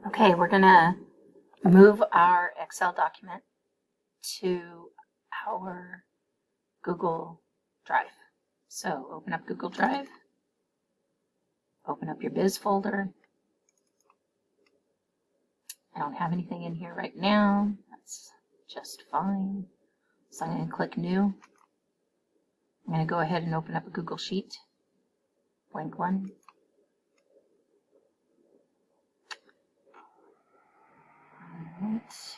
Okay, we're going to move our Excel document to our Google Drive. So open up Google Drive, open up your Biz folder. I don't have anything in here right now. That's just fine. So I'm going to click New. I'm going to go ahead and open up a Google Sheet, blank one. Alright.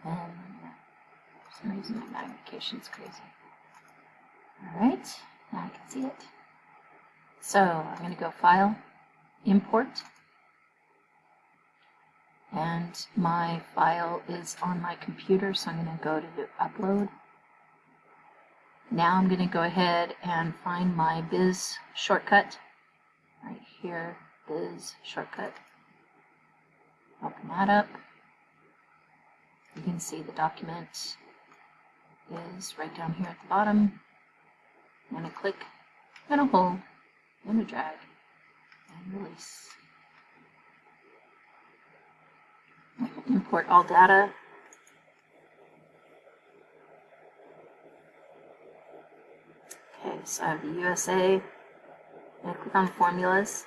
And for some reason my magnification's crazy. Alright, now I can see it. So I'm going to go File, Import. And my file is on my computer, so I'm going to go to Upload. Now I'm going to go ahead and find my Biz shortcut. Right here, Biz shortcut. Open that up. You can see the document is right down here at the bottom. I'm going to click, I'm going to hold, I'm going to drag, and release. Import all data. Okay, so I have the USA. I'm going to click on formulas.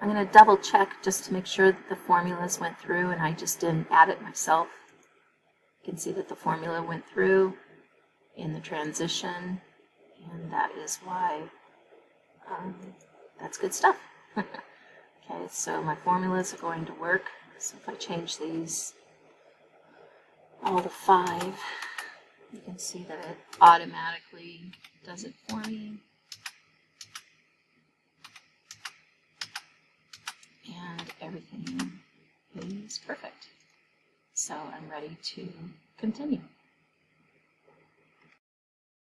I'm going to double check just to make sure that the formulas went through and I just didn't add it myself. You can see that the formula went through in the transition, and that is why that's good stuff. Okay, so my formulas are going to work. So if I change these all to 5, you can see that it automatically does it for me. And everything is perfect. So I'm ready to continue.